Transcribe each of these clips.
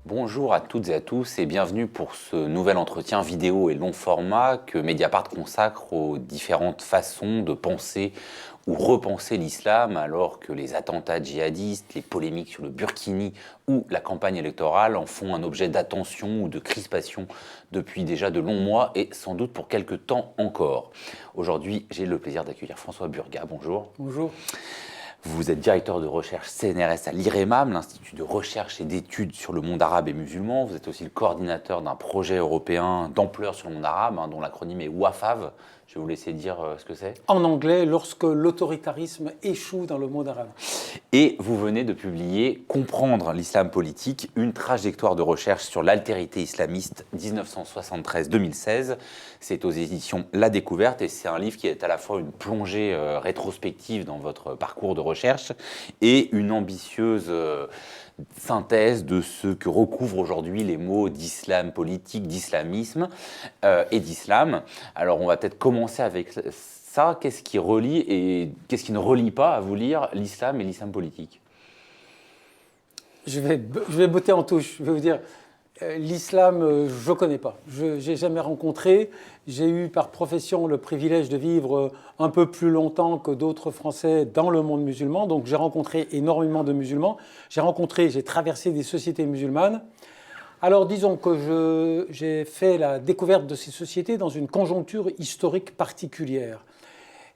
Bonjour à toutes et à tous et bienvenue pour ce nouvel entretien vidéo et long format que Mediapart consacre aux différentes façons de penser ou repenser l'islam alors que les attentats djihadistes, les polémiques sur le burkini ou la campagne électorale en font un objet d'attention ou de crispation depuis déjà de longs mois et sans doute pour quelques temps encore. Aujourd'hui, j'ai le plaisir d'accueillir François Burgat. Bonjour. Bonjour. Vous êtes directeur de recherche CNRS à l'IREMAM, l'Institut de recherche et d'études sur le monde arabe et musulman. Vous êtes aussi le coordinateur d'un projet européen d'ampleur sur le monde arabe, dont l'acronyme est WAFAV. Je vais vous laisser dire ce que c'est. En anglais, lorsque l'autoritarisme échoue dans le monde arabe. Et vous venez de publier Comprendre l'islam politique, une trajectoire de recherche sur l'altérité islamiste 1973-2016. C'est aux éditions La Découverte et c'est un livre qui est à la fois une plongée rétrospective dans votre parcours de recherche et une ambitieuse synthèse de ce que recouvrent aujourd'hui les mots d'islam politique, d'islamisme et d'islam. Alors on va peut-être commencer avec ça. Qu'est-ce qui relie et qu'est-ce qui ne relie pas, à vous lire, l'islam et l'islam politique? Je vais botter en touche. Je vais vous dire, l'islam, je ne connais pas. Je n'ai jamais rencontré. J'ai eu par profession le privilège de vivre un peu plus longtemps que d'autres Français dans le monde musulman. Donc j'ai rencontré énormément de musulmans. J'ai traversé des sociétés musulmanes. Alors disons que j'ai fait la découverte de ces sociétés dans une conjoncture historique particulière.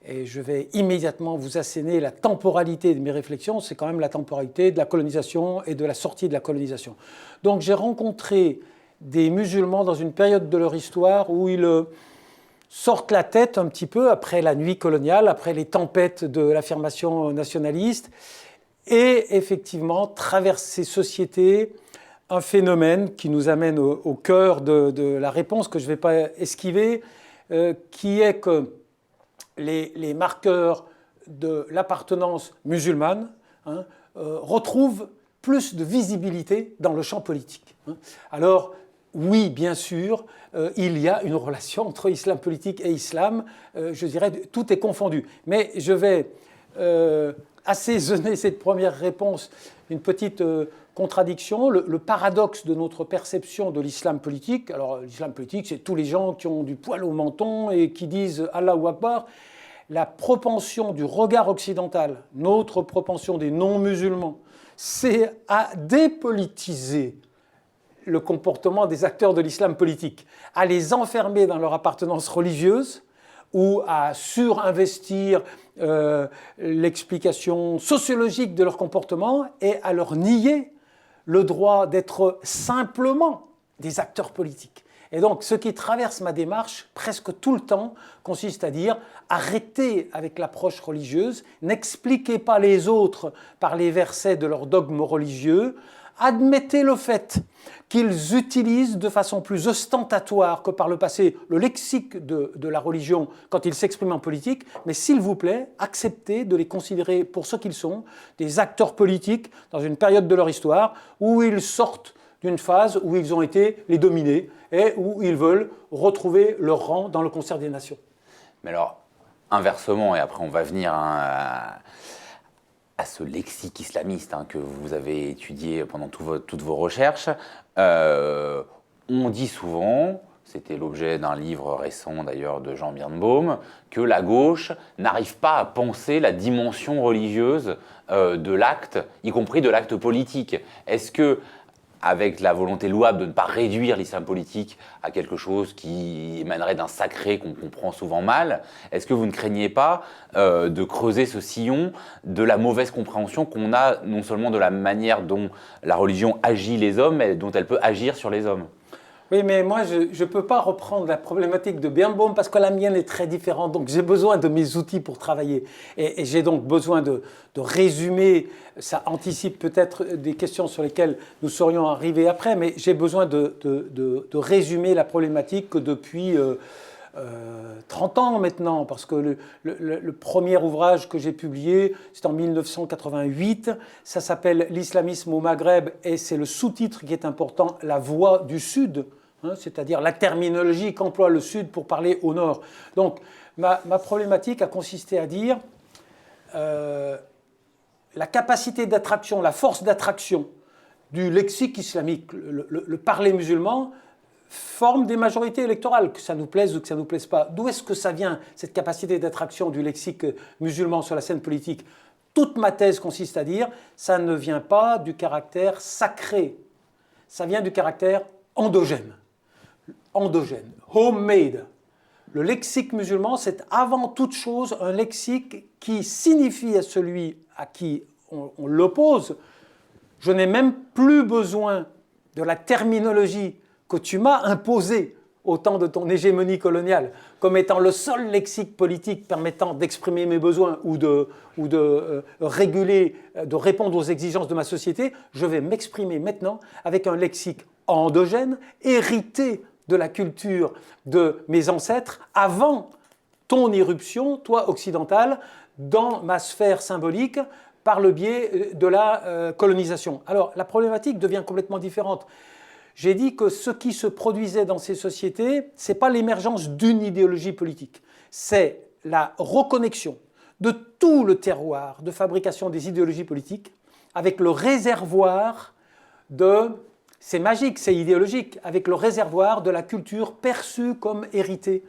Et je vais immédiatement vous asséner la temporalité de mes réflexions. C'est quand même la temporalité de la colonisation et de la sortie de la colonisation. Donc j'ai rencontré des musulmans dans une période de leur histoire où ils sortent la tête un petit peu après la nuit coloniale, après les tempêtes de l'affirmation nationaliste, et effectivement traversent ces sociétés un phénomène qui nous amène au cœur de la réponse que je ne vais pas esquiver, qui est que les marqueurs de l'appartenance musulmane retrouvent plus de visibilité dans le champ politique. Alors, oui, bien sûr, il y a une relation entre islam politique et islam. Je dirais, tout est confondu. Mais je vais assaisonner cette première réponse une petite contradiction, le paradoxe de notre perception de l'islam politique. Alors, l'islam politique, c'est tous les gens qui ont du poil au menton et qui disent Allahu Akbar. La propension du regard occidental, notre propension des non-musulmans, c'est à dépolitiser le comportement des acteurs de l'islam politique, à les enfermer dans leur appartenance religieuse ou à surinvestir l'explication sociologique de leur comportement et à leur nier le droit d'être simplement des acteurs politiques. Et donc, ce qui traverse ma démarche presque tout le temps consiste à dire arrêtez avec l'approche religieuse, n'expliquez pas les autres par les versets de leurs dogmes religieux, admettez le fait qu'ils utilisent de façon plus ostentatoire que par le passé le lexique de la religion quand ils s'expriment en politique, mais s'il vous plaît, acceptez de les considérer pour ce qu'ils sont, des acteurs politiques dans une période de leur histoire où ils sortent d'une phase où ils ont été les dominés et où ils veulent retrouver leur rang dans le concert des nations. Mais alors, inversement, et après on va venir à ce lexique islamiste que vous avez étudié pendant toutes vos recherches, on dit souvent, c'était l'objet d'un livre récent d'ailleurs de Jean Birnbaum, que la gauche n'arrive pas à penser la dimension religieuse de l'acte, y compris de l'acte politique. Est-ce que, avec la volonté louable de ne pas réduire l'islam politique à quelque chose qui émanerait d'un sacré qu'on comprend souvent mal, est-ce que vous ne craignez pas de creuser ce sillon de la mauvaise compréhension qu'on a non seulement de la manière dont la religion agit les hommes, mais dont elle peut agir sur les hommes? Oui, mais moi, je ne peux pas reprendre la problématique de Birnbaum parce que la mienne est très différente. Donc, j'ai besoin de mes outils pour travailler. Et j'ai donc besoin de résumer. Ça anticipe peut-être des questions sur lesquelles nous serions arrivés après, mais j'ai besoin de résumer la problématique que depuis 30 ans maintenant, parce que le premier ouvrage que j'ai publié, c'est en 1988. Ça s'appelle « L'islamisme au Maghreb » et c'est le sous-titre qui est important, « La voix du Sud ». C'est-à-dire la terminologie qu'emploie le Sud pour parler au Nord. Donc, ma problématique a consisté à dire la capacité d'attraction, la force d'attraction du lexique islamique. Le parler musulman forme des majorités électorales, que ça nous plaise ou que ça ne nous plaise pas. D'où est-ce que ça vient, cette capacité d'attraction du lexique musulman sur la scène politique? Toute ma thèse consiste à dire, ça ne vient pas du caractère sacré, ça vient du caractère endogène. Endogène, homemade. Le lexique musulman, c'est avant toute chose un lexique qui signifie à celui à qui on l'oppose, je n'ai même plus besoin de la terminologie que tu m'as imposée au temps de ton hégémonie coloniale, comme étant le seul lexique politique permettant d'exprimer mes besoins ou de réguler, de répondre aux exigences de ma société, je vais m'exprimer maintenant avec un lexique endogène, hérité de la culture de mes ancêtres avant ton irruption, toi occidental, dans ma sphère symbolique par le biais de la colonisation. Alors la problématique devient complètement différente. J'ai dit que ce qui se produisait dans ces sociétés, ce n'est pas l'émergence d'une idéologie politique, c'est la reconnexion de tout le terroir de fabrication des idéologies politiques avec le réservoir de, c'est magique, c'est idéologique, avec le réservoir de la culture perçue comme héritée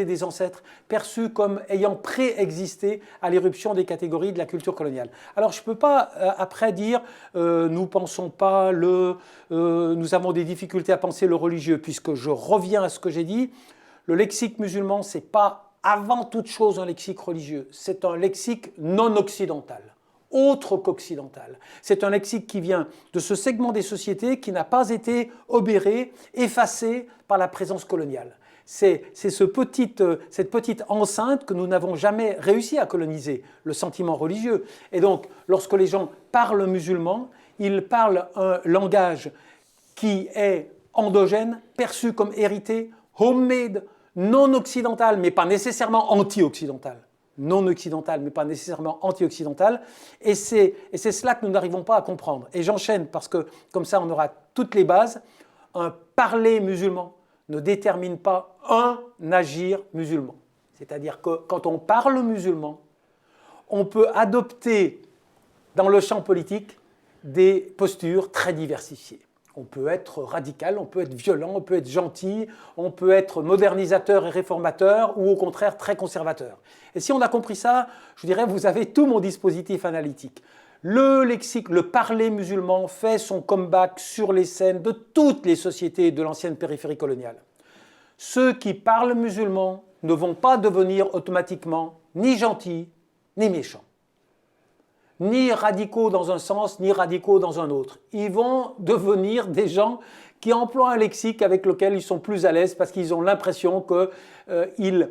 des ancêtres, perçue comme ayant préexisté à l'éruption des catégories de la culture coloniale. Alors je ne peux pas après dire nous pensons pas nous avons des difficultés à penser le religieux, puisque je reviens à ce que j'ai dit, le lexique musulman c'est pas avant toute chose un lexique religieux, c'est un lexique non occidental. Autre qu'occidental. C'est un lexique qui vient de ce segment des sociétés qui n'a pas été obéré, effacé par la présence coloniale. C'est cette petite enceinte que nous n'avons jamais réussi à coloniser, le sentiment religieux. Et donc, lorsque les gens parlent musulman, ils parlent un langage qui est endogène, perçu comme hérité, homemade, non occidental, mais pas nécessairement anti-occidental. Non occidental, mais pas nécessairement anti-occidental. Et c'est cela que nous n'arrivons pas à comprendre. Et j'enchaîne parce que, comme ça, on aura toutes les bases. Un parler musulman ne détermine pas un agir musulman. C'est-à-dire que quand on parle musulman, on peut adopter dans le champ politique des postures très diversifiées. On peut être radical, on peut être violent, on peut être gentil, on peut être modernisateur et réformateur ou au contraire très conservateur. Et si on a compris ça, je dirais vous avez tout mon dispositif analytique. Le lexique, le parler musulman fait son comeback sur les scènes de toutes les sociétés de l'ancienne périphérie coloniale. Ceux qui parlent musulman ne vont pas devenir automatiquement ni gentils ni méchants, ni radicaux dans un sens, ni radicaux dans un autre. Ils vont devenir des gens qui emploient un lexique avec lequel ils sont plus à l'aise parce qu'ils ont l'impression qu'ils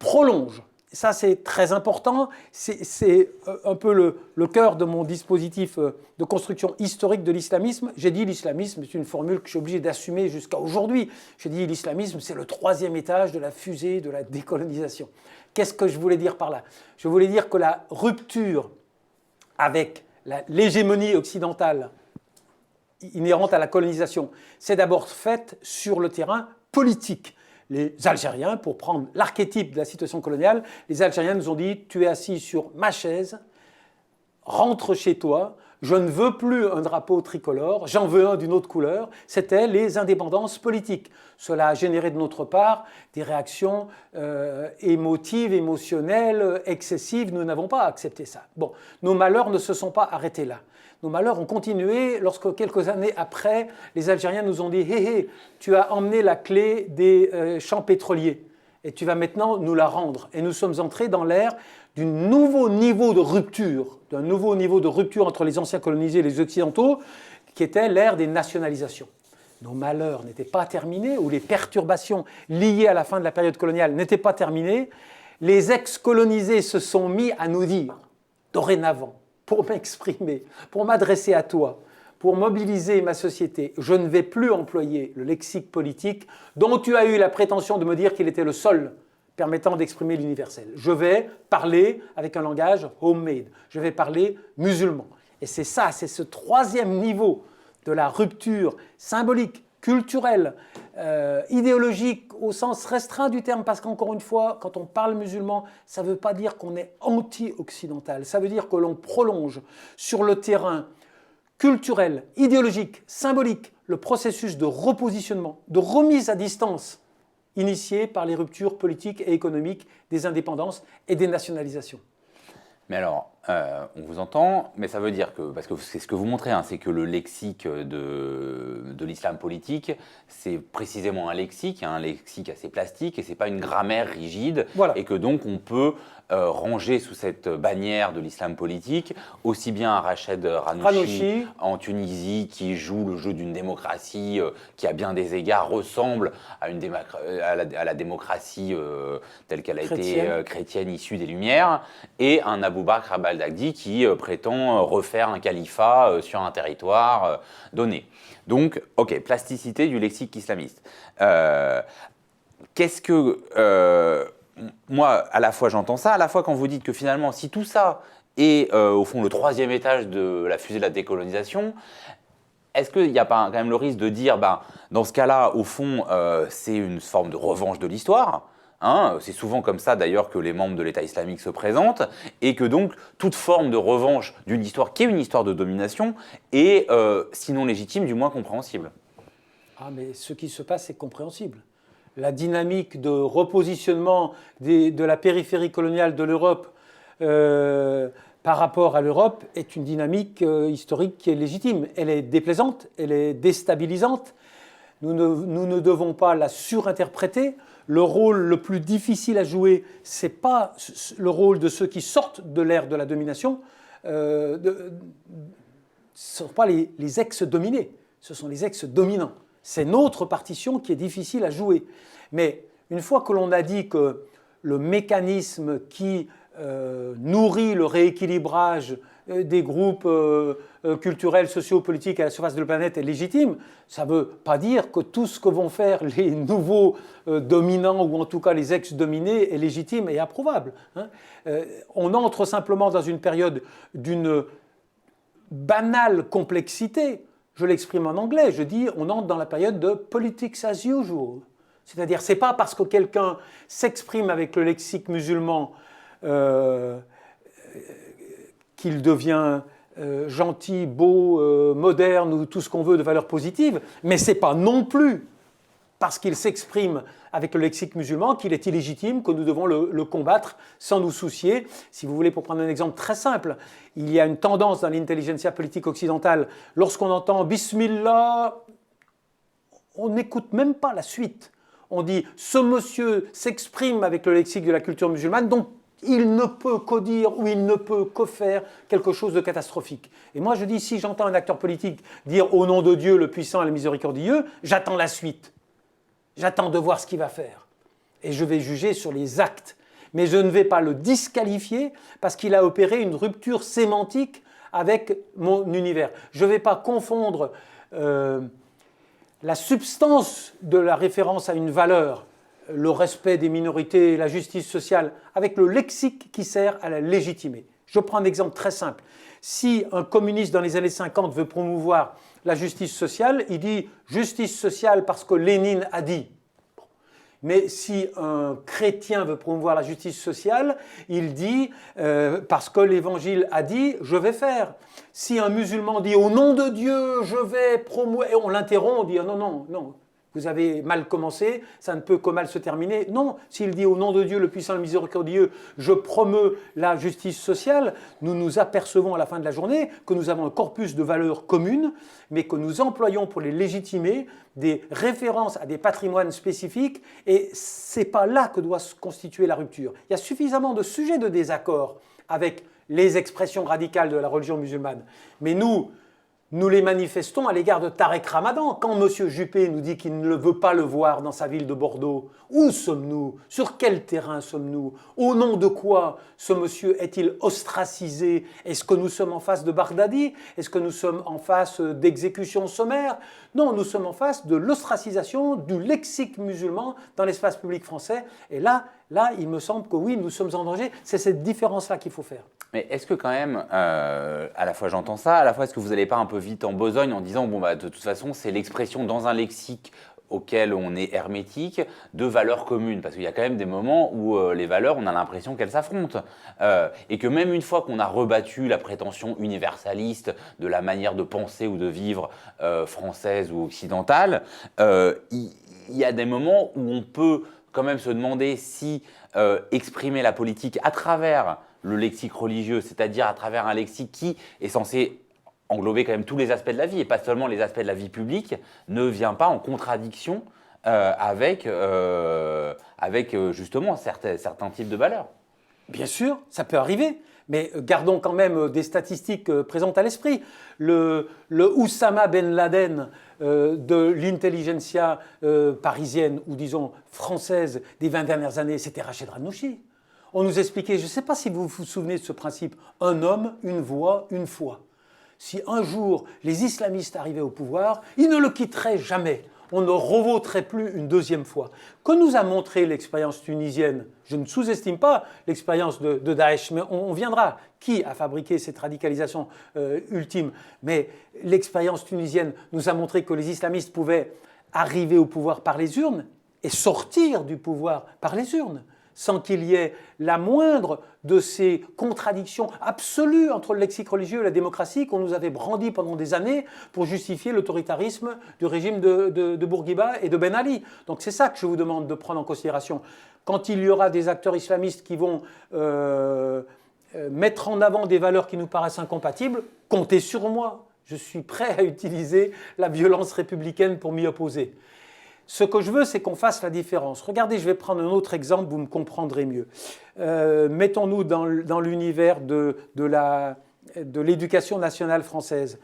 prolongent. Ça, c'est très important. C'est un peu le cœur de mon dispositif de construction historique de l'islamisme. J'ai dit l'islamisme, c'est une formule que je suis obligé d'assumer jusqu'à aujourd'hui. J'ai dit l'islamisme, c'est le troisième étage de la fusée de la décolonisation. Qu'est-ce que je voulais dire par là? Je voulais dire que la rupture avec l'hégémonie occidentale inhérente à la colonisation, c'est d'abord faite sur le terrain politique. Les Algériens, pour prendre l'archétype de la situation coloniale, les Algériens nous ont dit « tu es assis sur ma chaise, rentre chez toi, je ne veux plus un drapeau tricolore, j'en veux un d'une autre couleur ». C'était les indépendances politiques. Cela a généré de notre part des réactions émotives, émotionnelles, excessives. Nous n'avons pas accepté ça. Bon, nos malheurs ne se sont pas arrêtés là. Nos malheurs ont continué lorsque, quelques années après, les Algériens nous ont dit « Hé, hé, tu as emmené la clé des champs pétroliers et tu vas maintenant nous la rendre ». Et nous sommes entrés dans l'ère d'un nouveau niveau de rupture entre les anciens colonisés et les occidentaux, qui était l'ère des nationalisations. Nos malheurs n'étaient pas terminés, ou les perturbations liées à la fin de la période coloniale n'étaient pas terminées. Les ex-colonisés se sont mis à nous dire, dorénavant, pour m'exprimer, pour m'adresser à toi, pour mobiliser ma société, je ne vais plus employer le lexique politique dont tu as eu la prétention de me dire qu'il était le seul permettant d'exprimer l'universel. Je vais parler avec un langage homemade, je vais parler musulman. Et c'est ça, c'est ce troisième niveau de la rupture symbolique, culturelle, idéologique au sens restreint du terme, parce qu'encore une fois, quand on parle musulman, ça ne veut pas dire qu'on est anti-occidental, ça veut dire que l'on prolonge sur le terrain culturel, idéologique, symbolique, le processus de repositionnement, de remise à distance initié par les ruptures politiques et économiques des indépendances et des nationalisations. Mais alors, on vous entend, mais ça veut dire que, parce que c'est ce que vous montrez, hein, c'est que le lexique de l'islam politique, c'est précisément un lexique assez plastique, et c'est pas une grammaire rigide, Voilà. et que donc on peut ranger sous cette bannière de l'islam politique aussi bien un Rached Ghannouchi en Tunisie qui joue le jeu d'une démocratie qui à bien des égards ressemble à la démocratie telle qu'elle a été chrétienne issue des Lumières, et un Abou Bakr al-Baghdadi qui prétend refaire un califat sur un territoire donné. Donc, ok, plasticité du lexique islamiste. Qu'est-ce que... moi, à la fois j'entends ça, à la fois quand vous dites que finalement, si tout ça est au fond le troisième étage de la fusée de la décolonisation, est-ce qu'il n'y a pas quand même le risque de dire, dans ce cas-là, au fond, c'est une forme de revanche de l'histoire, hein, c'est souvent comme ça d'ailleurs que les membres de l'État islamique se présentent, et que donc toute forme de revanche d'une histoire qui est une histoire de domination est, sinon légitime, du moins compréhensible. Ah, mais ce qui se passe est compréhensible. La dynamique de repositionnement de la périphérie coloniale de l'Europe par rapport à l'Europe est une dynamique historique qui est légitime. Elle est déplaisante, elle est déstabilisante. Nous ne devons pas la surinterpréter. Le rôle le plus difficile à jouer, ce n'est pas le rôle de ceux qui sortent de l'ère de la domination. Ce ne sont pas les ex-dominés, ce sont les ex-dominants. C'est notre partition qui est difficile à jouer. Mais une fois que l'on a dit que le mécanisme qui nourrit le rééquilibrage des groupes culturels, sociopolitiques à la surface de la planète est légitime, ça ne veut pas dire que tout ce que vont faire les nouveaux dominants, ou en tout cas les ex-dominés, est légitime et approuvable. Hein. On entre simplement dans une période d'une banale complexité. Je l'exprime en anglais, je dis on entre dans la période de politics as usual. C'est-à-dire, ce n'est pas parce que quelqu'un s'exprime avec le lexique musulman qu'il devient gentil, beau, moderne, ou tout ce qu'on veut de valeurs positives, mais ce n'est pas non plus parce qu'il s'exprime avec le lexique musulman qu'il est illégitime, que nous devons le combattre sans nous soucier. Si vous voulez, pour prendre un exemple très simple, il y a une tendance dans l'intelligentsia politique occidentale, lorsqu'on entend « Bismillah », on n'écoute même pas la suite. On dit « ce monsieur s'exprime avec le lexique de la culture musulmane, donc il ne peut que dire ou il ne peut que faire quelque chose de catastrophique. » Et moi je dis, si j'entends un acteur politique dire « au nom de Dieu, le puissant et le miséricordieux », j'attends la suite. J'attends de voir ce qu'il va faire. Et je vais juger sur les actes. Mais je ne vais pas le disqualifier parce qu'il a opéré une rupture sémantique avec mon univers. Je ne vais pas confondre la substance de la référence à une valeur, le respect des minorités, la justice sociale, avec le lexique qui sert à la légitimer. Je prends un exemple très simple. Si un communiste dans les années 50 veut promouvoir la justice sociale, il dit « justice sociale parce que Lénine a dit ». Mais si un chrétien veut promouvoir la justice sociale, il dit parce que l'Évangile a dit, je vais faire. Si un musulman dit au nom de Dieu, je vais promouvoir, et on l'interrompt, on dit non, non, non, vous avez mal commencé, ça ne peut que mal se terminer. Non, s'il dit au nom de Dieu, le puissant, le miséricordieux, je promeux la justice sociale, nous nous apercevons à la fin de la journée que nous avons un corpus de valeurs communes, mais que nous employons pour les légitimer des références à des patrimoines spécifiques, et ce n'est pas là que doit se constituer la rupture. Il y a suffisamment de sujets de désaccord avec les expressions radicales de la religion musulmane, mais nous les manifestons à l'égard de Tarek Ramadan. Quand M. Juppé nous dit qu'il ne veut pas le voir dans sa ville de Bordeaux, où sommes-nous? Sur quel terrain sommes-nous? Au nom de quoi ce monsieur est-il ostracisé? Est-ce que nous sommes en face de Baghdadi? Est-ce que nous sommes en face d'exécutions sommaires? Non, nous sommes en face de l'ostracisation du lexique musulman dans l'espace public français. Et là, il me semble que oui, nous sommes en danger. C'est cette différence-là qu'il faut faire. Mais est-ce que quand même, à la fois j'entends ça, à la fois est-ce que vous n'allez pas un peu vite en besogne en disant bon de toute façon c'est l'expression dans un lexique auxquelles on est hermétique de valeurs communes. Parce qu'il y a quand même des moments où les valeurs, on a l'impression qu'elles s'affrontent. Et que même une fois qu'on a rebattu la prétention universaliste de la manière de penser ou de vivre française ou occidentale, il y a des moments où on peut quand même se demander si exprimer la politique à travers le lexique religieux, c'est-à-dire à travers un lexique qui est censé englober quand même tous les aspects de la vie et pas seulement les aspects de la vie publique, ne vient pas en contradiction avec justement certains types de valeurs. Bien sûr, ça peut arriver, mais gardons quand même des statistiques présentes à l'esprit. Le Oussama Ben Laden de l'intelligentsia parisienne, ou disons française, des 20 dernières années, c'était Rached Ghannouchi. On nous expliquait, je ne sais pas si vous vous souvenez de ce principe, un homme, une voix, une foi. Si un jour les islamistes arrivaient au pouvoir, ils ne le quitteraient jamais. On ne revoterait plus une deuxième fois. Que nous a montré l'expérience tunisienne? Je ne sous-estime pas l'expérience de Daesh, mais on viendra. Qui a fabriqué cette radicalisation ultime? Mais l'expérience tunisienne nous a montré que les islamistes pouvaient arriver au pouvoir par les urnes et sortir du pouvoir par les urnes, sans qu'il y ait la moindre de ces contradictions absolues entre le lexique religieux et la démocratie qu'on nous avait brandi pendant des années pour justifier l'autoritarisme du régime de Bourguiba et de Ben Ali. Donc c'est ça que je vous demande de prendre en considération. Quand il y aura des acteurs islamistes qui vont mettre en avant des valeurs qui nous paraissent incompatibles, comptez sur moi. Je suis prêt à utiliser la violence républicaine pour m'y opposer. Ce que je veux, c'est qu'on fasse la différence. Regardez, je vais prendre un autre exemple, vous me comprendrez mieux. Mettons-nous dans l'univers de l'éducation nationale française.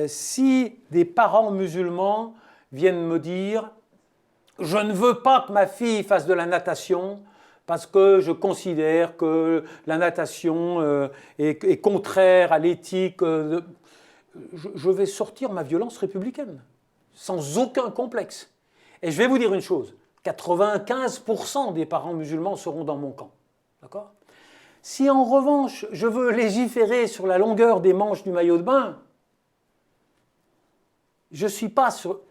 Si des parents musulmans viennent me dire « Je ne veux pas que ma fille fasse de la natation parce que je considère que la natation est contraire à l'éthique. » Je vais sortir ma violence républicaine, sans aucun complexe. Et je vais vous dire une chose, 95% des parents musulmans seront dans mon camp. D'accord ? Si en revanche, je veux légiférer sur la longueur des manches du maillot de bain, je ne suis pas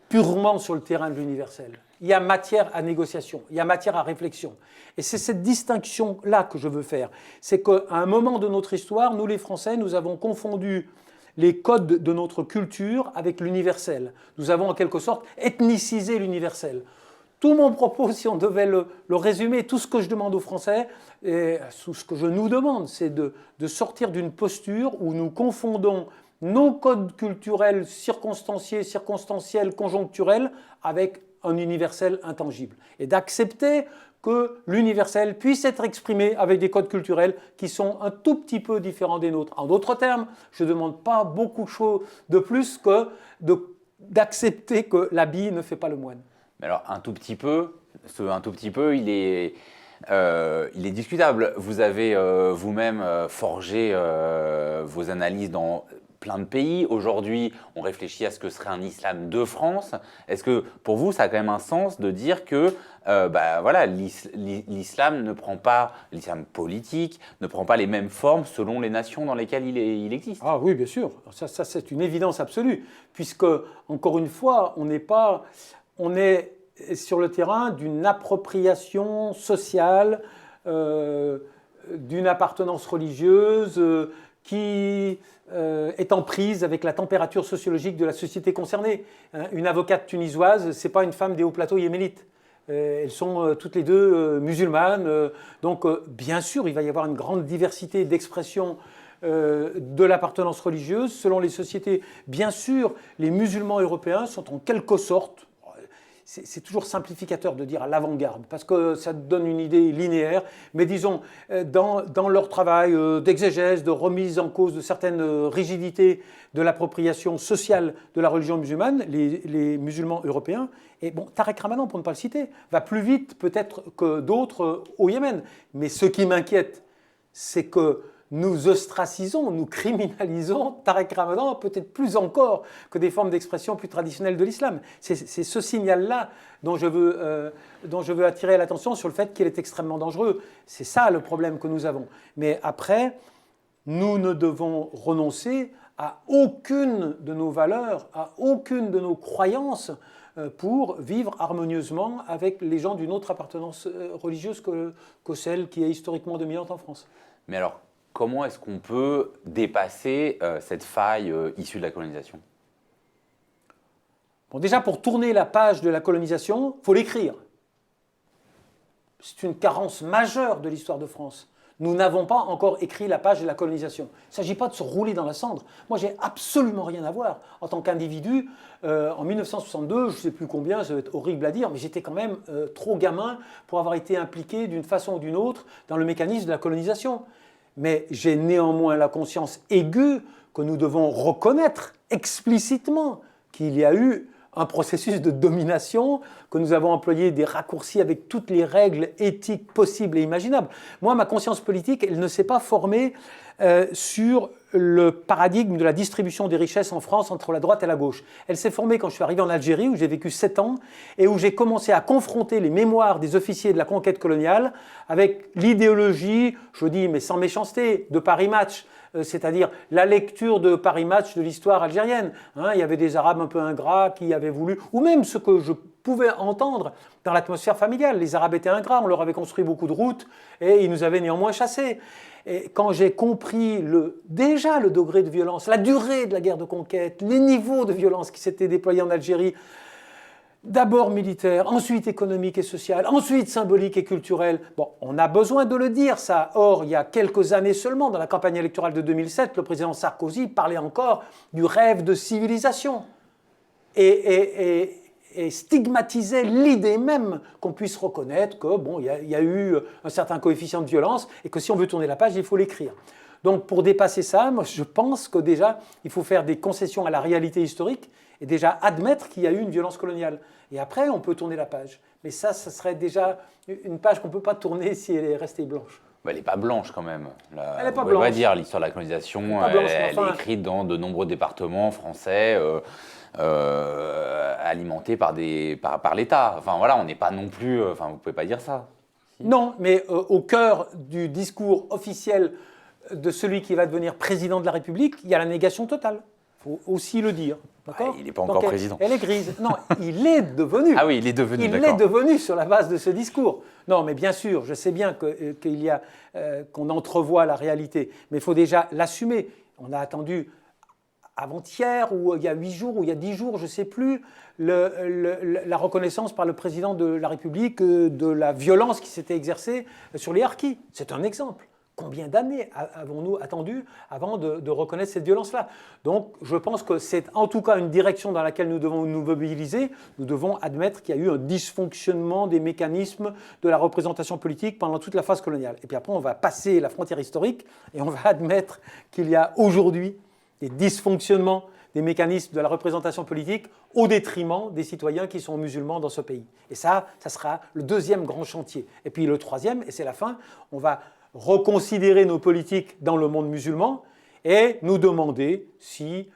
purement sur le terrain de l'universel. Il y a matière à négociation, il y a matière à réflexion. Et c'est cette distinction-là que je veux faire. C'est qu'à un moment de notre histoire, nous les Français, nous avons confondu les codes de notre culture avec l'universel. Nous avons en quelque sorte ethnicisé l'universel. Tout mon propos, si on devait le résumer, tout ce que je demande aux Français, et tout ce que je nous demande, c'est de sortir d'une posture où nous confondons nos codes culturels circonstanciels, conjoncturels, avec un universel intangible. Et d'accepter que l'universel puisse être exprimé avec des codes culturels qui sont un tout petit peu différents des nôtres. En d'autres termes, je ne demande pas beaucoup de choses de plus que d'accepter que l'habit ne fait pas le moine. Mais alors, un tout petit peu, il est discutable. Vous avez vous-même forgé vos analyses dans plein de pays. Aujourd'hui, on réfléchit à ce que serait un islam de France. Est-ce que pour vous, ça a quand même un sens de dire que l'islam ne prend pas, l'islam politique ne prend pas les mêmes formes selon les nations dans lesquelles il existe? Ah oui, bien sûr. Ça c'est une évidence absolue. Puisque, encore une fois, on est sur le terrain d'une appropriation sociale, d'une appartenance religieuse qui est en prise avec la température sociologique de la société concernée. Une avocate tunisoise, ce n'est pas une femme des hauts plateaux yéménites. Elles sont toutes les deux musulmanes. Donc, bien sûr, il va y avoir une grande diversité d'expressions de l'appartenance religieuse selon les sociétés. Bien sûr, les musulmans européens sont en quelque sorte, c'est toujours simplificateur de dire à l'avant-garde, parce que ça donne une idée linéaire, mais disons, dans leur travail d'exégèse, de remise en cause de certaines rigidités de l'appropriation sociale de la religion musulmane, les musulmans européens, et bon, Tarek Ramadan, pour ne pas le citer, va plus vite peut-être que d'autres au Yémen. Mais ce qui m'inquiète, c'est que nous ostracisons, nous criminalisons Tarek Ramadan peut-être plus encore que des formes d'expression plus traditionnelles de l'islam. C'est ce signal-là dont je veux attirer l'attention sur le fait qu'il est extrêmement dangereux. C'est ça le problème que nous avons. Mais après, nous ne devons renoncer à aucune de nos valeurs, à aucune de nos croyances pour vivre harmonieusement avec les gens d'une autre appartenance religieuse que celle qui est historiquement dominante en France. Mais alors, comment est-ce qu'on peut dépasser cette faille issue de la colonisation? Bon, déjà, pour tourner la page de la colonisation, il faut l'écrire. C'est une carence majeure de l'histoire de France. Nous n'avons pas encore écrit la page de la colonisation. Il ne s'agit pas de se rouler dans la cendre. Moi, j'ai absolument rien à voir. En tant qu'individu, en 1962, je ne sais plus combien, ça va être horrible à dire, mais j'étais quand même trop gamin pour avoir été impliqué d'une façon ou d'une autre dans le mécanisme de la colonisation. Mais j'ai néanmoins la conscience aiguë que nous devons reconnaître explicitement qu'il y a eu un processus de domination, que nous avons employé des raccourcis avec toutes les règles éthiques possibles et imaginables. Moi, ma conscience politique, elle ne s'est pas formée sur le paradigme de la distribution des richesses en France entre la droite et la gauche. Elle s'est formée quand je suis arrivé en Algérie, où j'ai vécu 7 ans, et où j'ai commencé à confronter les mémoires des officiers de la conquête coloniale avec l'idéologie, je dis, mais sans méchanceté, de Paris Match, c'est-à-dire la lecture de Paris Match de l'histoire algérienne. Il y avait des Arabes un peu ingrats qui avaient voulu, ou même ce que je pouvais entendre dans l'atmosphère familiale. Les Arabes étaient ingrats, on leur avait construit beaucoup de routes et ils nous avaient néanmoins chassés. Et quand j'ai compris déjà le degré de violence, la durée de la guerre de conquête, les niveaux de violence qui s'étaient déployés en Algérie, d'abord militaire, ensuite économique et social, ensuite symbolique et culturel. Bon, on a besoin de le dire, ça. Or, il y a quelques années seulement, dans la campagne électorale de 2007, le président Sarkozy parlait encore du rêve de civilisation et stigmatisait l'idée même qu'on puisse reconnaître que, bon, il y a eu un certain coefficient de violence et que si on veut tourner la page, il faut l'écrire. Donc, pour dépasser ça, moi, je pense que déjà, il faut faire des concessions à la réalité historique et déjà admettre qu'il y a eu une violence coloniale. Et après, on peut tourner la page. Mais ça serait déjà une page qu'on ne peut pas tourner si elle est restée blanche. Elle n'est pas blanche quand même. Elle n'est pas on blanche. va dire l'histoire de la colonisation, elle est écrite dans de nombreux départements français, alimentés par l'État. Enfin voilà, on n'est pas non plus. Enfin, vous pouvez pas dire ça. Si. Non, mais au cœur du discours officiel de celui qui va devenir président de la République, il y a la négation totale. Il faut aussi le dire. D'accord ? Il n'est pas encore président. Elle est grise. Non, il est devenu. Ah oui, il est devenu. Il est devenu sur la base de ce discours. Non, mais bien sûr, je sais bien qu'on entrevoit la réalité, mais il faut déjà l'assumer. On a attendu avant-hier, ou il y a 8 jours, ou il y a 10 jours, je ne sais plus, la reconnaissance par le président de la République de la violence qui s'était exercée sur les harkis. C'est un exemple. Combien d'années avons-nous attendu avant de reconnaître cette violence-là? Donc, je pense que c'est en tout cas une direction dans laquelle nous devons nous mobiliser. Nous devons admettre qu'il y a eu un dysfonctionnement des mécanismes de la représentation politique pendant toute la phase coloniale. Et puis après, on va passer la frontière historique et on va admettre qu'il y a aujourd'hui des dysfonctionnements des mécanismes de la représentation politique au détriment des citoyens qui sont musulmans dans ce pays. Et ça sera le deuxième grand chantier. Et puis le troisième, et c'est la fin, on va reconsidérer nos politiques dans le monde musulman et nous demander si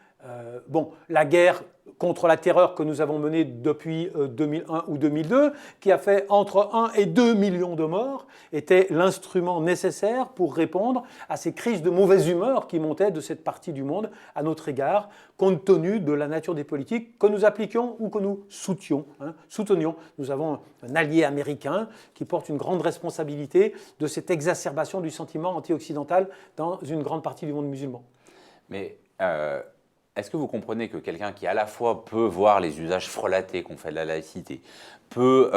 la guerre contre la terreur que nous avons menée depuis 2001 ou 2002, qui a fait entre 1 et 2 millions de morts, était l'instrument nécessaire pour répondre à ces crises de mauvaise humeur qui montaient de cette partie du monde à notre égard, compte tenu de la nature des politiques que nous appliquions ou que nous soutenions. Nous avons un allié américain qui porte une grande responsabilité de cette exacerbation du sentiment anti-occidental dans une grande partie du monde musulman. Mais est-ce que vous comprenez que quelqu'un qui à la fois peut voir les usages frelatés qu'on fait de la laïcité, peut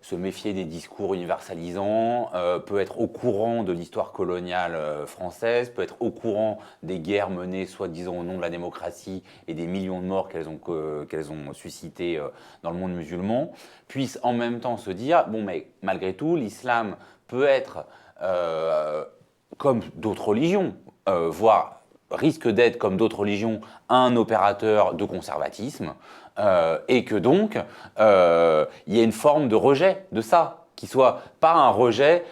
se méfier des discours universalisants, peut être au courant de l'histoire coloniale française, peut être au courant des guerres menées soi-disant au nom de la démocratie et des millions de morts qu'elles ont suscitées dans le monde musulman, puisse en même temps se dire, bon mais malgré tout, l'islam peut être comme d'autres religions, voire risque d'être, comme d'autres religions, un opérateur de conservatisme, et que donc, il y a une forme de rejet de ça, qui soit pas un rejet,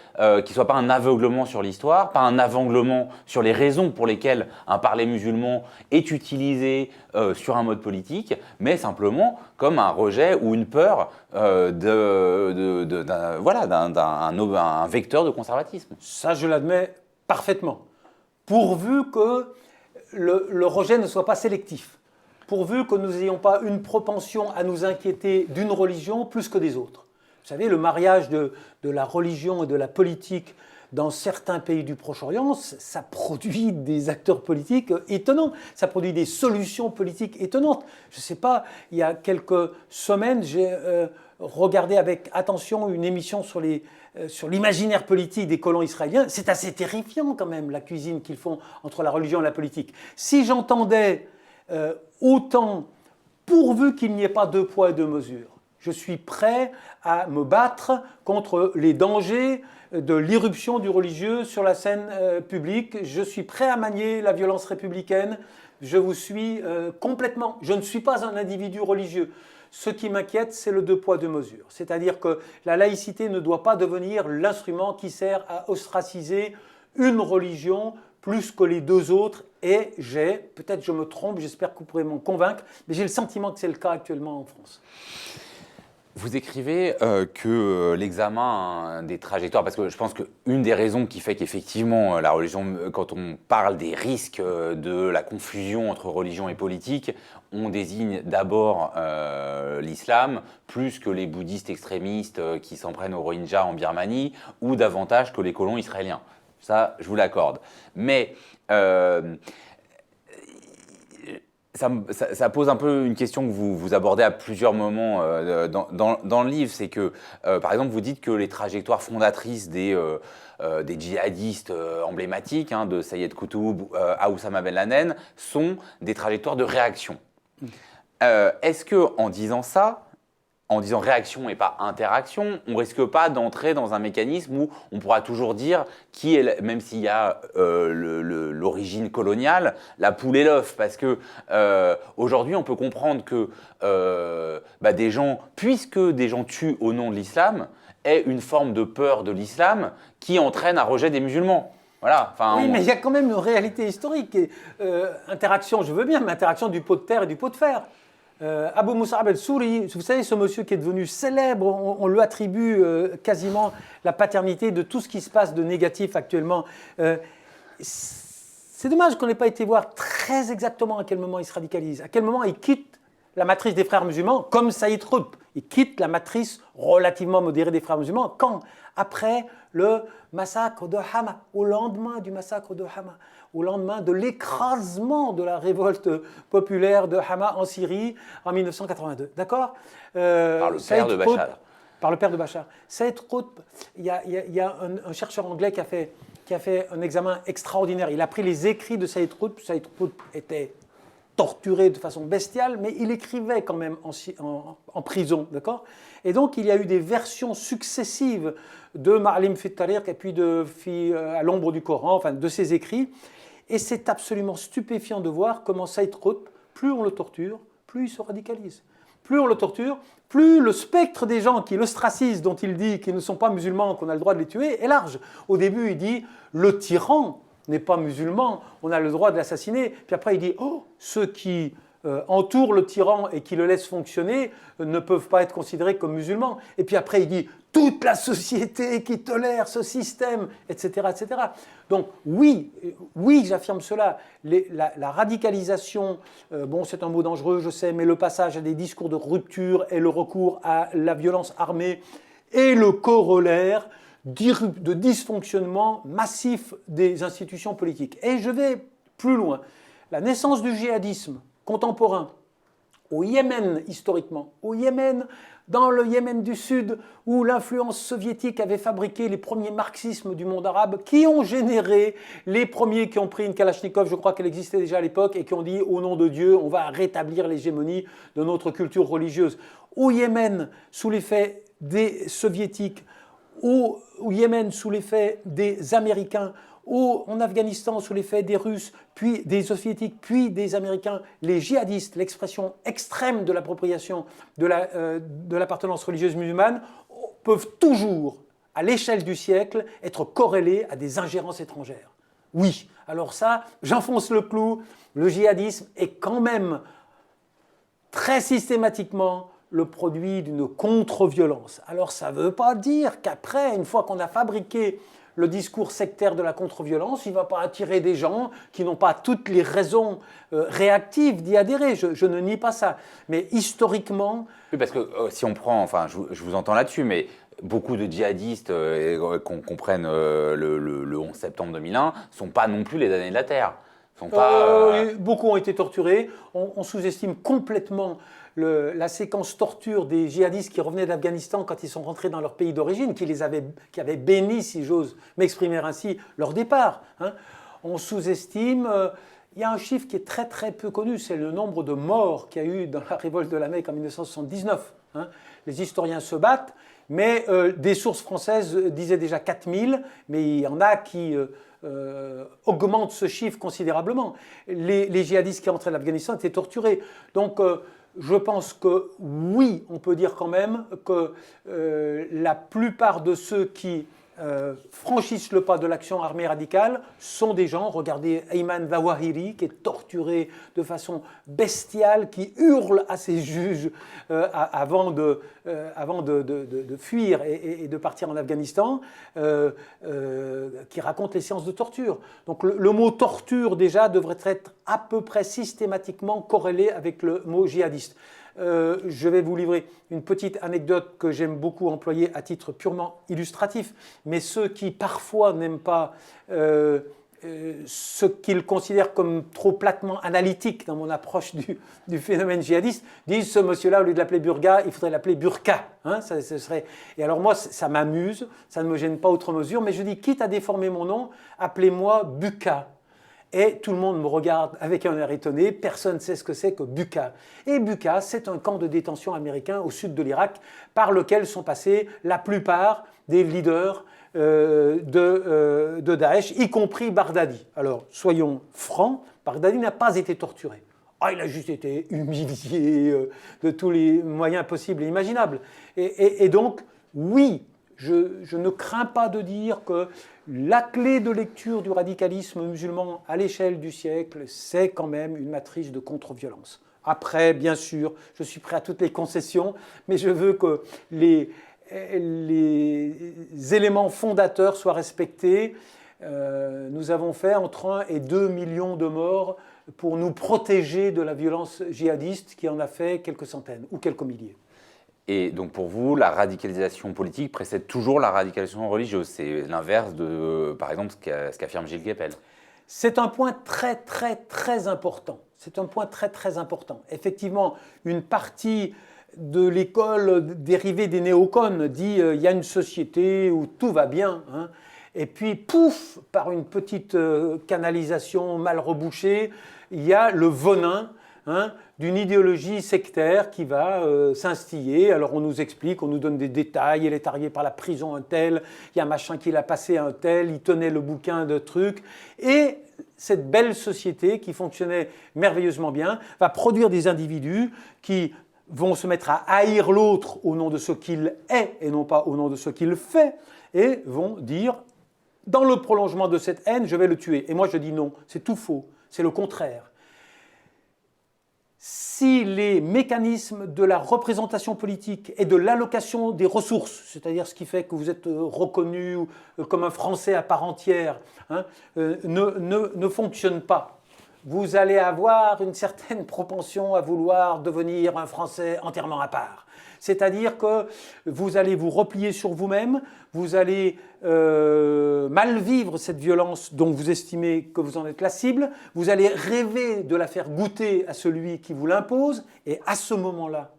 qui soit pas un aveuglement sur l'histoire, pas un aveuglement sur les raisons pour lesquelles un parler musulman est utilisé sur un mode politique, mais simplement comme un rejet ou une peur d'un vecteur de conservatisme. Ça, je l'admets parfaitement. Pourvu que le rejet ne soit pas sélectif, pourvu que nous n'ayons pas une propension à nous inquiéter d'une religion plus que des autres. Vous savez, le mariage de la religion et de la politique dans certains pays du Proche-Orient, ça produit des acteurs politiques étonnants, ça produit des solutions politiques étonnantes. Je ne sais pas, il y a quelques semaines, j'ai regardé avec attention une émission sur l'imaginaire politique des colons israéliens. C'est assez terrifiant quand même, la cuisine qu'ils font entre la religion et la politique. Si j'entendais autant, pourvu qu'il n'y ait pas deux poids et deux mesures, je suis prêt à me battre contre les dangers de l'irruption du religieux sur la scène publique. Je suis prêt à manier la violence républicaine. Je vous suis complètement. Je ne suis pas un individu religieux. Ce qui m'inquiète, c'est le deux poids, deux mesures. C'est-à-dire que la laïcité ne doit pas devenir l'instrument qui sert à ostraciser une religion plus que les deux autres. Et peut-être je me trompe, j'espère que vous pourrez m'en convaincre, mais j'ai le sentiment que c'est le cas actuellement en France. Vous écrivez que l'examen des trajectoires, parce que je pense qu'une des raisons qui fait qu'effectivement la religion, quand on parle des risques de la confusion entre religion et politique, on désigne d'abord l'islam plus que les bouddhistes extrémistes qui s'en prennent aux Rohingyas en Birmanie ou davantage que les colons israéliens. Ça, je vous l'accorde. Mais ça pose un peu une question que vous abordez à plusieurs moments dans le livre, c'est que, par exemple, vous dites que les trajectoires fondatrices des djihadistes emblématiques, de Sayed Qutb à Oussama Ben Laden, sont des trajectoires de réaction. Est-ce que, en disant ça, en disant réaction et pas interaction, on risque pas d'entrer dans un mécanisme où on pourra toujours dire qui est, même s'il y a l'origine coloniale, la poule et l'œuf, parce que aujourd'hui on peut comprendre que des gens, puisque des gens tuent au nom de l'islam, est une forme de peur de l'islam qui entraîne un rejet des musulmans. Voilà, oui, mais il y a quand même une réalité historique. Interaction, je veux bien, mais interaction du pot de terre et du pot de fer. Abu Mus'ab al-Souri, vous savez, ce monsieur qui est devenu célèbre, on lui attribue quasiment la paternité de tout ce qui se passe de négatif actuellement. C'est dommage qu'on n'ait pas été voir très exactement à quel moment il se radicalise, à quel moment il quitte la matrice des frères musulmans, comme Saïd Qutb. Il quitte la matrice relativement modérée des frères musulmans. Quand? Après le massacre de Hama, au lendemain du massacre de Hama, au lendemain de l'écrasement de la révolte populaire de Hama en Syrie en 1982. D'accord? Par le père de Bachar. Par le père de Bachar. Saïd Qutb, il y a un chercheur anglais qui a fait un examen extraordinaire. Il a pris les écrits de Saïd Qutb. Saïd Qutb était torturé de façon bestiale, mais il écrivait quand même en prison, d'accord? Et donc, il y a eu des versions successives de Ma'alim fi Tariq et puis à l'ombre du Coran, enfin, de ses écrits. Et c'est absolument stupéfiant de voir comment Saïd Qutb, plus on le torture, plus il se radicalise. Plus on le torture, plus le spectre des gens qui l'ostracisent, dont il dit qu'ils ne sont pas musulmans, qu'on a le droit de les tuer, est large. Au début, il dit « le tyran n'est pas musulman, on a le droit de l'assassiner ». Puis après, il dit « oh, ceux qui entourent le tyran et qui le laissent fonctionner ne peuvent pas être considérés comme musulmans ». Et puis après, il dit « toute la société qui tolère ce système », etc., etc. Donc oui, j'affirme cela. La radicalisation, c'est un mot dangereux, je sais, mais le passage à des discours de rupture et le recours à la violence armée est le corollaire de dysfonctionnement massif des institutions politiques. Et je vais plus loin. La naissance du djihadisme contemporain au Yémen, historiquement, dans le Yémen du Sud, où l'influence soviétique avait fabriqué les premiers marxismes du monde arabe, qui ont généré les premiers qui ont pris une Kalachnikov, je crois qu'elle existait déjà à l'époque, et qui ont dit, au nom de Dieu, on va rétablir l'hégémonie de notre culture religieuse. Au Yémen, sous l'effet des soviétiques, au Yémen, sous l'effet des Américains, en Afghanistan, sous l'effet des Russes, puis des Soviétiques, puis des Américains, les djihadistes, l'expression extrême de l'appropriation de l'appartenance religieuse musulmane, peuvent toujours, à l'échelle du siècle, être corrélés à des ingérences étrangères. Oui, alors ça, j'enfonce le clou, le djihadisme est quand même très systématiquement le produit d'une contre-violence. Alors ça ne veut pas dire qu'après, une fois qu'on a fabriqué le discours sectaire de la contre-violence, il ne va pas attirer des gens qui n'ont pas toutes les raisons réactives d'y adhérer. Je ne nie pas ça. Mais historiquement... Oui, parce que si on prend, enfin, je vous entends là-dessus, mais beaucoup de djihadistes, qu'on comprenne le 11 septembre 2001, ne sont pas non plus les damnés de la Terre. Sont pas, Beaucoup ont été torturés. On sous-estime complètement la séquence torture des djihadistes qui revenaient d'Afghanistan quand ils sont rentrés dans leur pays d'origine, qui avaient béni, si j'ose m'exprimer ainsi, leur départ. Hein. On sous-estime... il y a un chiffre qui est très très peu connu, c'est le nombre de morts qu'il y a eu dans la révolte de la Mecque en 1979. Hein. Les historiens se battent, mais des sources françaises disaient déjà 4000, mais il y en a qui augmentent ce chiffre considérablement. Les djihadistes qui rentraient d'Afghanistan étaient torturés. Donc je pense que oui, on peut dire quand même que la plupart de ceux qui franchissent le pas de l'action armée radicale sont des gens, regardez Ayman Zawahiri qui est torturé de façon bestiale, qui hurle à ses juges avant de fuir et de partir en Afghanistan, qui raconte les séances de torture. Donc le mot torture déjà devrait être à peu près systématiquement corrélé avec le mot djihadiste. Je vais vous livrer une petite anecdote que j'aime beaucoup employer à titre purement illustratif, mais ceux qui parfois n'aiment pas ce qu'ils considèrent comme trop platement analytique dans mon approche du phénomène djihadiste, disent ce monsieur-là, au lieu de l'appeler Burga, il faudrait l'appeler Burqa. Hein, ce serait... Et alors moi, ça m'amuse, ça ne me gêne pas outre mesure, mais je dis, quitte à déformer mon nom, appelez-moi Buka. Et tout le monde me regarde avec un air étonné, personne ne sait ce que c'est que Buqa. Et Buqa, c'est un camp de détention américain au sud de l'Irak par lequel sont passés la plupart des leaders de Daesh, y compris Baghdadi. Alors, soyons francs, Baghdadi n'a pas été torturé. Ah, il a juste été humilié de tous les moyens possibles et imaginables. Et donc, oui, je ne crains pas de dire que la clé de lecture du radicalisme musulman à l'échelle du siècle, c'est quand même une matrice de contre-violence. Après, bien sûr, je suis prêt à toutes les concessions, mais je veux que les éléments fondateurs soient respectés. Nous avons fait entre 1 et 2 millions de morts pour nous protéger de la violence djihadiste qui en a fait quelques centaines ou quelques milliers. Et donc pour vous, la radicalisation politique précède toujours la radicalisation religieuse. C'est l'inverse de, par exemple, ce qu'affirme Gilles Kepel. C'est un point très très très important. C'est un point très très important. Effectivement, une partie de l'école dérivée des néocons dit il y a une société où tout va bien. Hein, et puis, pouf, par une petite canalisation mal rebouchée, il y a le venin d'une idéologie sectaire qui va s'instiller. Alors on nous explique, on nous donne des détails, il est arrivé par la prison un tel, il y a un machin qui l'a passé un tel, il tenait le bouquin de trucs. Et cette belle société qui fonctionnait merveilleusement bien va produire des individus qui vont se mettre à haïr l'autre au nom de ce qu'il est et non pas au nom de ce qu'il fait, et vont dire, dans le prolongement de cette haine, je vais le tuer. Et moi je dis non, c'est tout faux, c'est le contraire. Si les mécanismes de la représentation politique et de l'allocation des ressources, c'est-à-dire ce qui fait que vous êtes reconnu comme un Français à part entière, ne fonctionnent pas, vous allez avoir une certaine propension à vouloir devenir un Français entièrement à part. C'est-à-dire que vous allez vous replier sur vous-même, vous allez mal vivre cette violence dont vous estimez que vous en êtes la cible, vous allez rêver de la faire goûter à celui qui vous l'impose, et à ce moment-là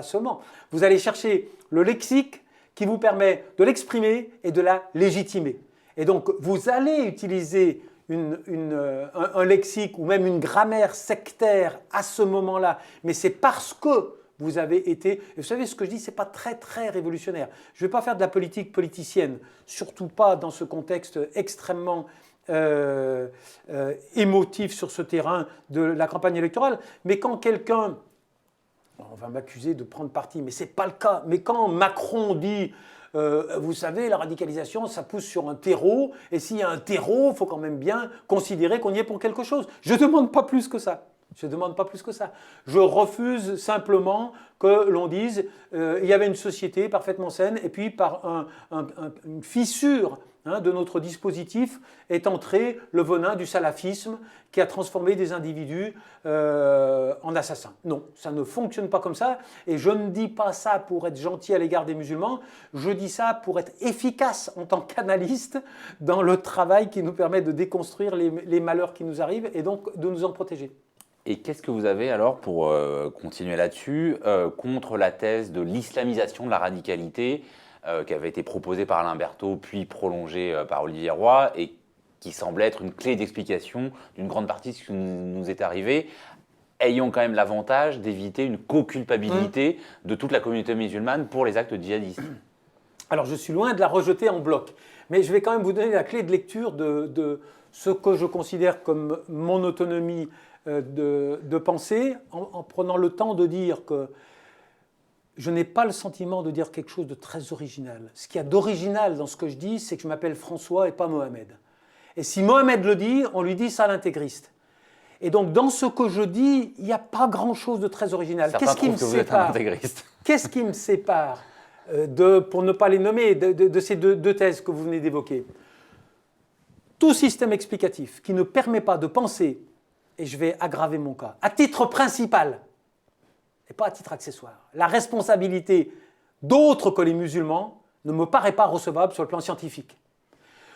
seulement, vous allez chercher le lexique qui vous permet de l'exprimer et de la légitimer. Et donc vous allez utiliser un lexique ou même une grammaire sectaire à ce moment-là, mais c'est parce que vous avez été... Et vous savez, ce que je dis, ce n'est pas très, très révolutionnaire. Je ne vais pas faire de la politique politicienne, surtout pas dans ce contexte extrêmement émotif sur ce terrain de la campagne électorale. Mais quand quelqu'un... On va m'accuser de prendre parti, mais ce n'est pas le cas. Mais quand Macron dit... vous savez, la radicalisation, ça pousse sur un terreau, et s'il y a un terreau, il faut quand même bien considérer qu'on y est pour quelque chose. Je ne demande pas plus que ça. Je ne demande pas plus que ça. Je refuse simplement que l'on dise il y avait une société parfaitement saine et puis par une fissure de notre dispositif est entré le venin du salafisme qui a transformé des individus en assassins. Non, ça ne fonctionne pas comme ça et je ne dis pas ça pour être gentil à l'égard des musulmans, je dis ça pour être efficace en tant qu'analyste dans le travail qui nous permet de déconstruire les malheurs qui nous arrivent et donc de nous en protéger. Et qu'est-ce que vous avez alors, pour continuer là-dessus, contre la thèse de l'islamisation de la radicalité qui avait été proposée par Alain Berthaud, puis prolongée par Olivier Roy, et qui semblait être une clé d'explication d'une grande partie de ce qui nous est arrivé, ayant quand même l'avantage d'éviter une co-culpabilité de toute la communauté musulmane pour les actes djihadistes? Alors je suis loin de la rejeter en bloc, mais je vais quand même vous donner la clé de lecture de ce que je considère comme mon autonomie de pensée, en prenant le temps de dire que je n'ai pas le sentiment de dire quelque chose de très original. Ce qu'il y a d'original dans ce que je dis, c'est que je m'appelle François et pas Mohamed. Et si Mohamed le dit, on lui dit ça l'intégriste. Et donc dans ce que je dis, il n'y a pas grand-chose de très original. Qu'est-ce qui me sépare? Qu'est-ce qui me sépare pour ne pas les nommer, de ces deux thèses que vous venez d'évoquer? Tout système explicatif qui ne permet pas de penser, et je vais aggraver mon cas, à titre principal, et pas à titre accessoire, la responsabilité d'autres que les musulmans ne me paraît pas recevable sur le plan scientifique.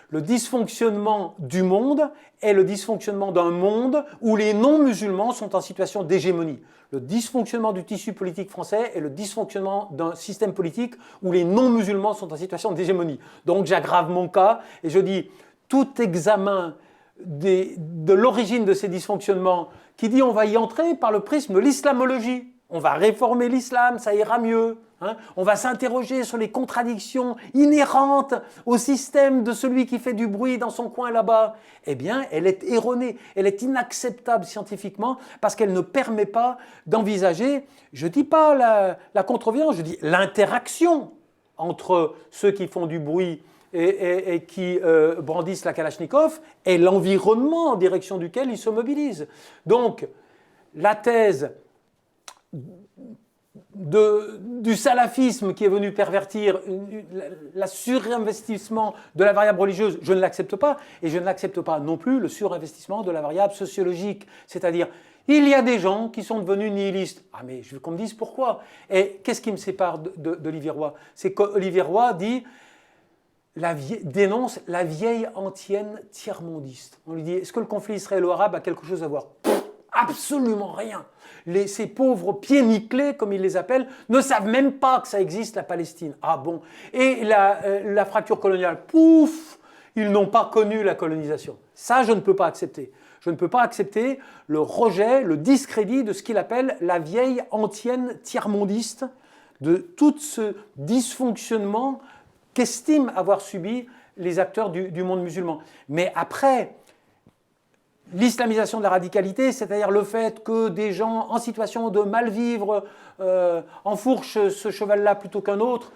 Le dysfonctionnement du monde est le dysfonctionnement d'un monde où les non-musulmans sont en situation d'hégémonie. Le dysfonctionnement du tissu politique français est le dysfonctionnement d'un système politique où les non-musulmans sont en situation d'hégémonie. Donc j'aggrave mon cas et je dis tout examen de l'origine de ces dysfonctionnements qui dit on va y entrer par le prisme de l'islamologie. On va réformer l'islam, ça ira mieux. On va s'interroger sur les contradictions inhérentes au système de celui qui fait du bruit dans son coin là-bas. Eh bien, elle est erronée, elle est inacceptable scientifiquement parce qu'elle ne permet pas d'envisager, je ne dis pas la contreviolence, je dis l'interaction entre ceux qui font du bruit et qui brandissent la Kalachnikov et l'environnement en direction duquel ils se mobilisent. Donc, la thèse du salafisme qui est venu pervertir la surinvestissement de la variable religieuse, je ne l'accepte pas, et je ne l'accepte pas non plus le surinvestissement de la variable sociologique, c'est-à-dire il y a des gens qui sont devenus nihilistes. Ah mais je veux qu'on me dise pourquoi. Et qu'est-ce qui me sépare d'Olivier Roy? C'est qu'Olivier Roy dit dénonce la vieille antienne tiers-mondiste. On lui dit, est-ce que le conflit israélo-arabe a quelque chose à voir? Absolument rien. Ces pauvres pieds nickelés, comme ils les appellent, ne savent même pas que ça existe, la Palestine. Ah bon? Et la fracture coloniale, pouf, ils n'ont pas connu la colonisation. Ça, je ne peux pas accepter. Je ne peux pas accepter le rejet, le discrédit de ce qu'il appelle la vieille antienne tiers-mondiste, de tout ce dysfonctionnement qu'estiment avoir subi les acteurs du monde musulman. Mais après, l'islamisation de la radicalité, c'est-à-dire le fait que des gens en situation de mal vivre enfourchent ce cheval-là plutôt qu'un autre,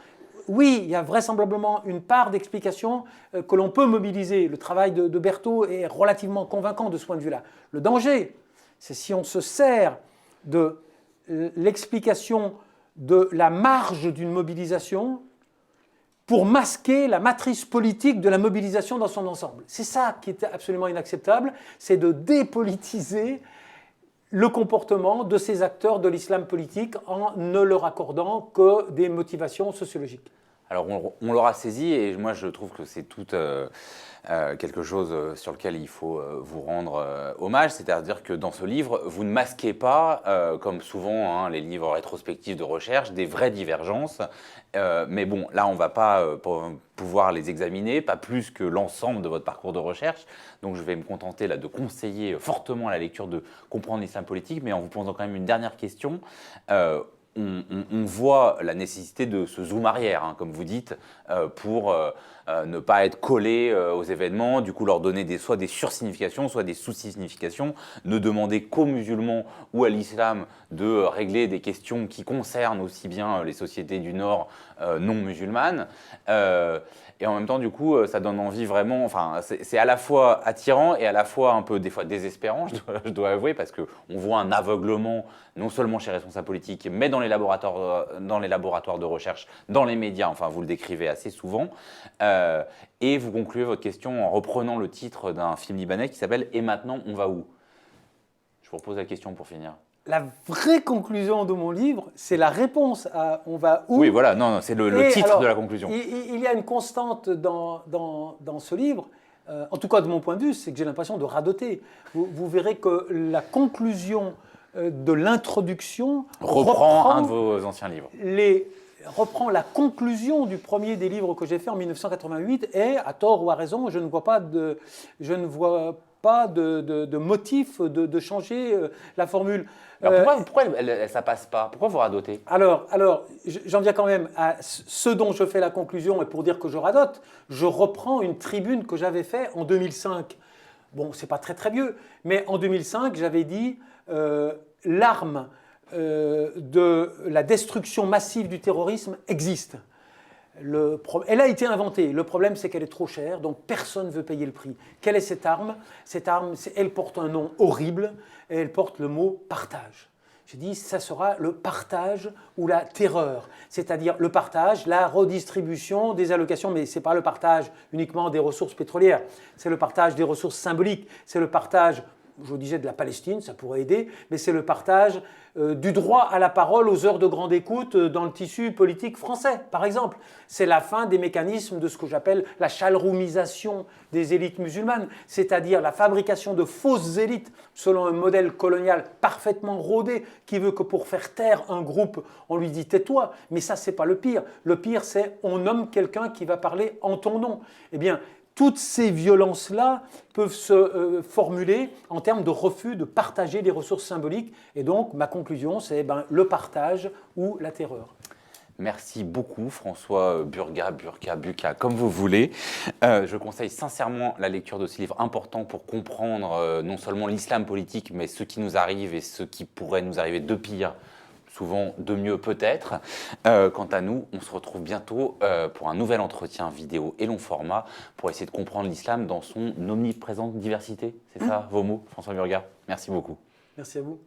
oui, il y a vraisemblablement une part d'explication que l'on peut mobiliser. Le travail de Berthaud est relativement convaincant de ce point de vue-là. Le danger, c'est si on se sert de l'explication de la marge d'une mobilisation pour masquer la matrice politique de la mobilisation dans son ensemble. C'est ça qui est absolument inacceptable, c'est de dépolitiser le comportement de ces acteurs de l'islam politique en ne leur accordant que des motivations sociologiques. Alors on l'aura saisi et moi je trouve que c'est tout quelque chose sur lequel il faut vous rendre hommage, c'est-à-dire que dans ce livre, vous ne masquez pas, comme souvent les livres rétrospectifs de recherche, des vraies divergences. Mais bon, là on ne va pas pouvoir les examiner, pas plus que l'ensemble de votre parcours de recherche. Donc je vais me contenter là de conseiller fortement la lecture de Comprendre l'islam politique, mais en vous posant quand même une dernière question. on voit la nécessité de ce zoom arrière, hein, comme vous dites, pour ne pas être collé aux événements, du coup leur donner soit des sursignifications, soit des sous-significations, ne demander qu'aux musulmans ou à l'islam de régler des questions qui concernent aussi bien les sociétés du Nord non musulmanes. Et en même temps, du coup, ça donne envie vraiment, enfin, c'est à la fois attirant et à la fois un peu, des fois, désespérant, je dois avouer, parce qu'on voit un aveuglement, non seulement chez les responsables politiques, mais dans les laboratoires de recherche, dans les médias, enfin, vous le décrivez assez souvent. Et vous concluez votre question en reprenant le titre d'un film libanais qui s'appelle « Et maintenant, on va où ?» Je vous repose la question pour finir. La vraie conclusion de mon livre, c'est la réponse à « on va où ?» Oui, voilà, non, c'est le titre alors, de la conclusion. Il y a une constante dans ce livre, en tout cas de mon point de vue, c'est que j'ai l'impression de radoter. Vous verrez que la conclusion de l'introduction reprend un de vos anciens livres. Reprend la conclusion du premier des livres que j'ai fait en 1988 et, à tort ou à raison, je ne vois pas de motif de changer la formule. Alors pourquoi ça passe pas? Pourquoi vous radotez? Alors, j'en viens quand même à ce dont je fais la conclusion, et pour dire que je radote, je reprends une tribune que j'avais faite en 2005. Bon, c'est pas très vieux, mais en 2005, j'avais dit l'arme de la destruction massive du terrorisme existe. Elle a été inventée. Le problème, c'est qu'elle est trop chère, donc personne ne veut payer le prix. Quelle est cette arme? Cette arme, elle porte un nom horrible, et elle porte le mot partage. J'ai dit, ça sera le partage ou la terreur, c'est-à-dire le partage, la redistribution des allocations, mais ce n'est pas le partage uniquement des ressources pétrolières, c'est le partage des ressources symboliques, c'est le partage, je disais, de la Palestine, ça pourrait aider, mais c'est le partage du droit à la parole aux heures de grande écoute dans le tissu politique français, par exemple. C'est la fin des mécanismes de ce que j'appelle la chalroumisation des élites musulmanes, c'est-à-dire la fabrication de fausses élites selon un modèle colonial parfaitement rodé qui veut que pour faire taire un groupe, on lui dit « tais-toi ». Mais ça, c'est pas le pire. Le pire, c'est on nomme quelqu'un qui va parler en ton nom. Eh bien, toutes ces violences-là peuvent se formuler en termes de refus de partager les ressources symboliques. Et donc, ma conclusion, c'est le partage ou la terreur. Merci beaucoup François Buca, comme vous voulez. Je conseille sincèrement la lecture de ce livre important pour comprendre non seulement l'islam politique, mais ce qui nous arrive et ce qui pourrait nous arriver de pire, souvent de mieux peut-être. Quant à nous, on se retrouve bientôt pour un nouvel entretien vidéo et long format pour essayer de comprendre l'islam dans son omniprésente diversité. C'est ça vos mots, François Burga? Merci beaucoup. Merci à vous.